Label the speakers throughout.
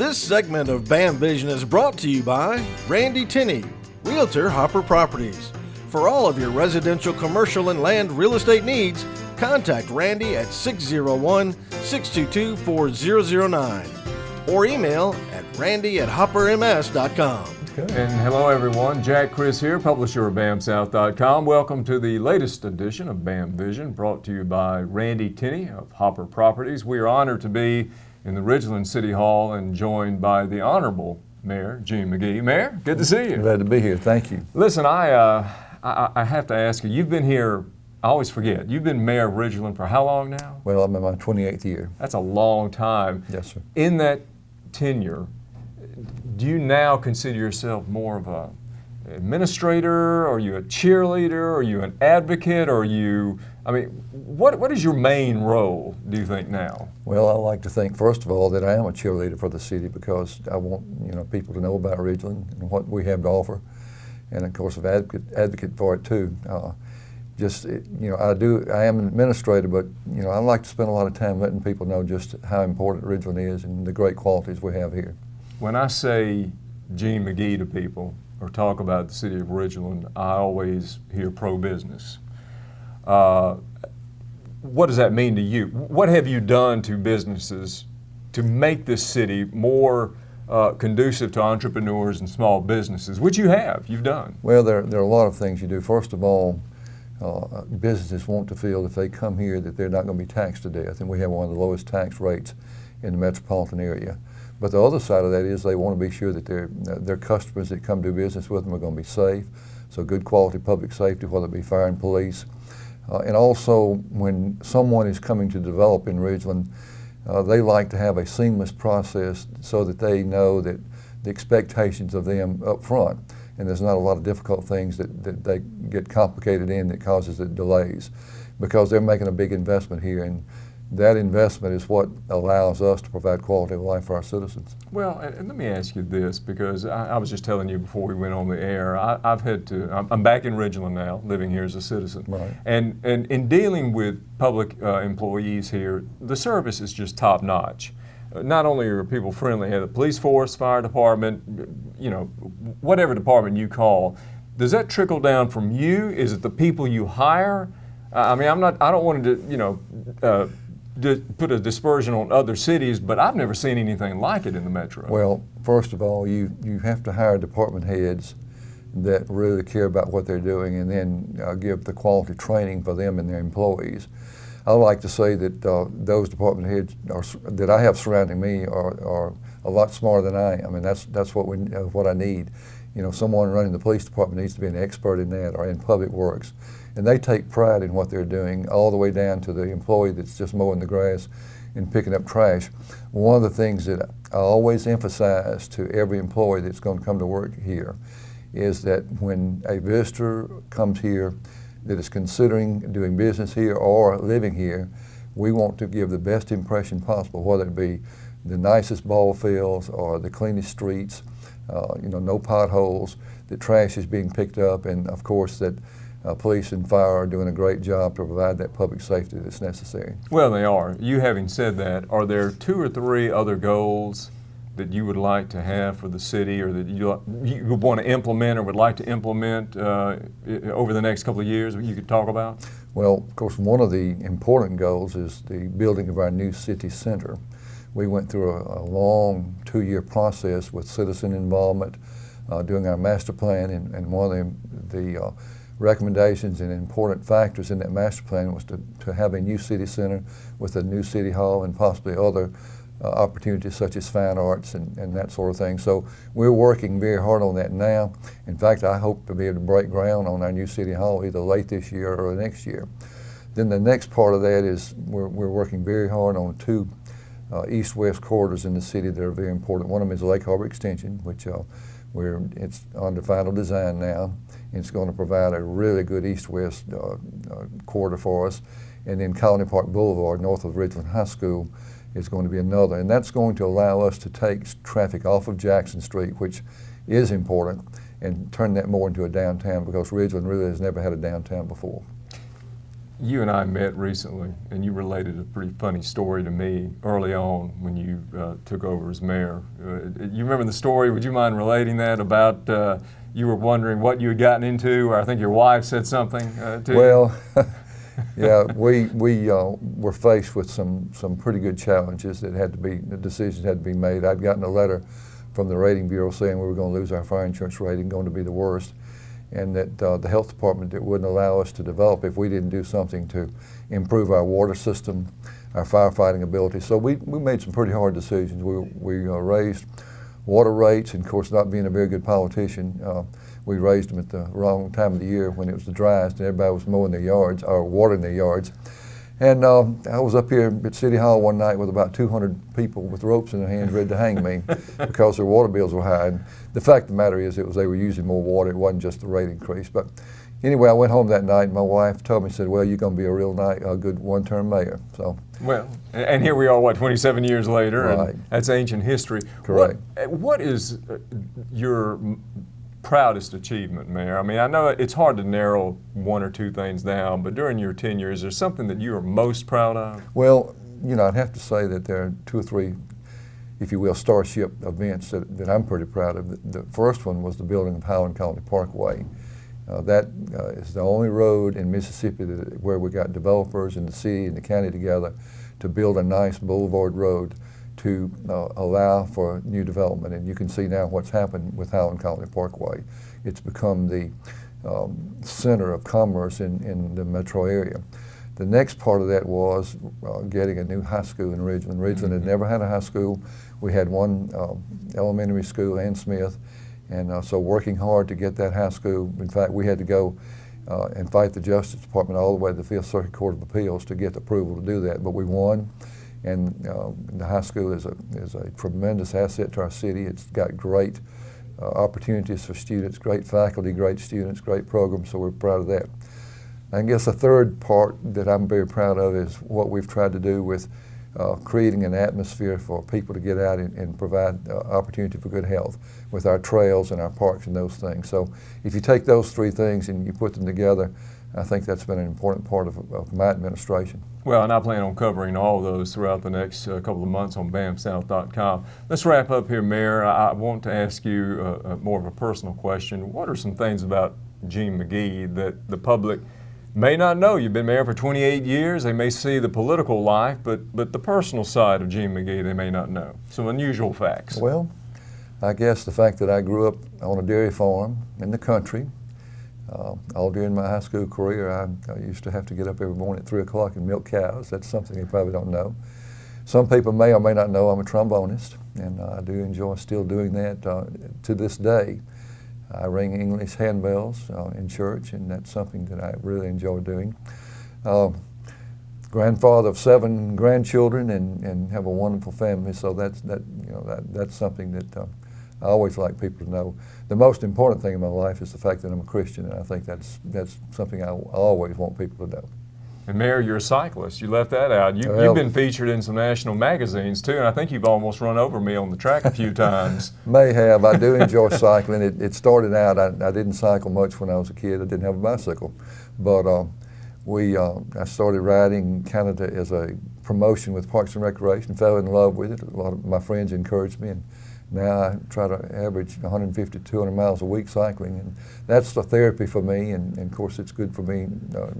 Speaker 1: This segment of BAM Vision is brought to you by Randy Tinney, Realtor Hopper Properties. For all of your residential, commercial, and land real estate needs, contact Randy at 601-622-4009 or email at randy@hopperms.com.
Speaker 2: And hello everyone, Jack Chris here, publisher of BAMSouth.com. Welcome to the latest edition of BAM Vision, brought to you by Randy Tinney of Hopper Properties. We are honored to be in the Ridgeland City Hall and joined by the Honorable Mayor, Gene McGee. Mayor, good to see you.
Speaker 3: Glad to be here, thank you.
Speaker 2: Listen, I have to ask you, you've been here, I always forget, you've been mayor of Ridgeland for how long now?
Speaker 3: Well, I'm in my 28th year.
Speaker 2: That's a long time.
Speaker 3: Yes, sir.
Speaker 2: In that tenure, do you now consider yourself more of an administrator? Are you a cheerleader? Are you an advocate? What is your main role, do you think, now?
Speaker 3: Well, I like to think, first of all, that I am a cheerleader for the city because I want people to know about Ridgeland and what we have to offer, and of course, an advocate for it too. I am an administrator, but I like to spend a lot of time letting people know just how important Ridgeland is and the great qualities we have here.
Speaker 2: When I say Gene McGee to people or talk about the city of Ridgeland, I always hear pro-business. What does that mean to you? What have you done to businesses to make this city more conducive to entrepreneurs and small businesses, which you've done?
Speaker 3: Well, there are a lot of things you do. First of all, businesses want to feel if they come here that they're not going to be taxed to death, and we have one of the lowest tax rates in the metropolitan area. But the other side of that is they want to be sure that their customers that come do business with them are going to be safe, so good quality public safety, whether it be fire and police. And also, when someone is coming to develop in Ridgeland, they like to have a seamless process so that they know that the expectations of them up front, and there's not a lot of difficult things that they get complicated in that causes the delays, because they're making a big investment here, and that investment is what allows us to provide quality of life for our citizens.
Speaker 2: Well, and let me ask you this, because I was just telling you before we went on the air, I'm back in Ridgeland now, living here as a citizen.
Speaker 3: Right.
Speaker 2: And in dealing with public employees here, the service is just top notch. Not only are people friendly, the police force, fire department, whatever department you call, does that trickle down from you? Is it the people you hire? I don't want to, put a dispersion on other cities, but I've never seen anything like it in the metro.
Speaker 3: Well, first of all, you have to hire department heads that really care about what they're doing, and then give the quality training for them and their employees. I like to say that those department heads that I have surrounding me are a lot smarter than I am, and that's what I need. Someone running the police department needs to be an expert in that, or in public works. And they take pride in what they're doing, all the way down to the employee that's just mowing the grass and picking up trash. One of the things that I always emphasize to every employee that's going to come to work here is that when a visitor comes here that is considering doing business here or living here, we want to give the best impression possible, whether it be the nicest ball fields or the cleanest streets, no potholes, that trash is being picked up, and of course that police and fire are doing a great job to provide that public safety that's necessary.
Speaker 2: Well, they are. You having said that, are there 2 or 3 other goals that you would like to have for the city, or that you want to implement or would like to implement over the next couple of years that you could talk about?
Speaker 3: Well, of course, one of the important goals is the building of our new city center. We went through a long 2-year process with citizen involvement, doing our master plan, and one of the recommendations and important factors in that master plan was to have a new city center with a new city hall and possibly other opportunities such as fine arts and that sort of thing. So we're working very hard on that now. In fact, I hope to be able to break ground on our new city hall either late this year or next year. Then the next part of that is we're working very hard on 2 east-west corridors in the city that are very important. One of them is Lake Harbor Extension, which it's under final design now. It's going to provide a really good east-west corridor for us. And then Colony Park Boulevard, north of Ridgeland High School, is going to be another. And that's going to allow us to take traffic off of Jackson Street, which is important, and turn that more into a downtown, because Ridgeland really has never had a downtown before.
Speaker 2: You and I met recently, and you related a pretty funny story to me early on when you took over as mayor. You remember the story? Would you mind relating that about you were wondering what you had gotten into, or I think your wife said something to you?
Speaker 3: Well, yeah, we were faced with some pretty good challenges that had to be, the decisions had to be made. I'd gotten a letter from the rating bureau saying we were going to lose our fire insurance rating, going to be the worst, and that the health department that wouldn't allow us to develop if we didn't do something to improve our water system, our firefighting ability. So we made some pretty hard decisions. We raised water rates, and of course, not being a very good politician, we raised them at the wrong time of the year when it was the driest and everybody was mowing their yards or watering their yards. And I was up here at City Hall one night with about 200 people with ropes in their hands ready to hang me because their water bills were high. And the fact of the matter is they were using more water. It wasn't just the rate increase. But anyway, I went home that night and my wife told me, said, well, you're going to be a good one-term mayor. So.
Speaker 2: Well, and here we are, what, 27 years later?
Speaker 3: Right.
Speaker 2: And that's ancient history.
Speaker 3: Correct.
Speaker 2: What is your proudest achievement, Mayor? I mean, I know it's hard to narrow one or two things down, but during your tenure, is there something that you are most proud of?
Speaker 3: Well, you know, I'd have to say that there are two or three, if you will, starship events that I'm pretty proud of. The first one was the building of Howland Colony Parkway. That is the only road in Mississippi where we got developers in the city and the county together to build a nice boulevard road to allow for new development. And you can see now what's happened with Howland Colony Parkway. It's become the center of commerce in the metro area. The next part of that was getting a new high school in Ridgeland. Ridgeland had never had a high school. We had one elementary school and Smith, and so working hard to get that high school. In fact, we had to go and fight the Justice Department all the way to the Fifth Circuit Court of Appeals to get approval to do that, but we won. And the high school is a tremendous asset to our city. It's got great opportunities for students, great faculty, great students, great programs, so we're proud of that. I guess the third part that I'm very proud of is what we've tried to do with creating an atmosphere for people to get out and provide opportunity for good health with our trails and our parks and those things. So if you take those three things and you put them together, I think that's been an important part of my administration.
Speaker 2: Well, and I plan on covering all of those throughout the next couple of months on bamsouth.com. Let's wrap up here, Mayor. I want to ask you more of a personal question. What are some things about Gene McGee that the public may not know? You've been mayor for 28 years. They may see the political life, but the personal side of Gene McGee they may not know. Some unusual facts.
Speaker 3: Well, I guess the fact that I grew up on a dairy farm in the country, all during my high school career, I used to have to get up every morning at 3 o'clock and milk cows. That's something they probably don't know. Some people may or may not know I'm a trombonist, and I do enjoy still doing that to this day. I ring English handbells in church, and that's something that I really enjoy doing. Grandfather of 7 grandchildren and have a wonderful family, so that's something that I always like people to know. The most important thing in my life is the fact that I'm a Christian, and I think that's something I always want people to know.
Speaker 2: And Mayor, you're a cyclist. You left that out. You've been featured in some national magazines too, and I think you've almost run over me on the track a few times.
Speaker 3: May have. I do enjoy cycling. It started out, I didn't cycle much when I was a kid. I didn't have a bicycle. But I started riding kind of as a promotion with Parks and Recreation, fell in love with it. A lot of my friends encouraged me, and now I try to average 150 to 200 miles a week cycling, and that's the therapy for me, and of course it's good for me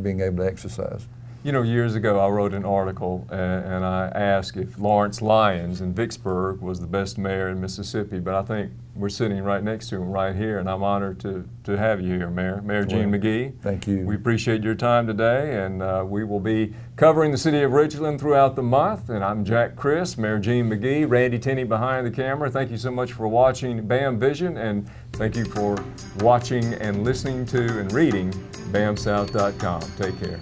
Speaker 3: being able to exercise.
Speaker 2: You know, years ago I wrote an article and I asked if Lawrence Lyons in Vicksburg was the best mayor in Mississippi, but I think we're sitting right next to him right here, and I'm honored to have you here, Mayor. Mayor Gene McGee.
Speaker 3: Thank you.
Speaker 2: We appreciate your time today, and we will be covering the city of Ridgeland throughout the month, and I'm Jack Chris, Mayor Gene McGee, Randy Tenney behind the camera. Thank you so much for watching BAM Vision, and thank you for watching and listening to and reading bamsouth.com. Take care.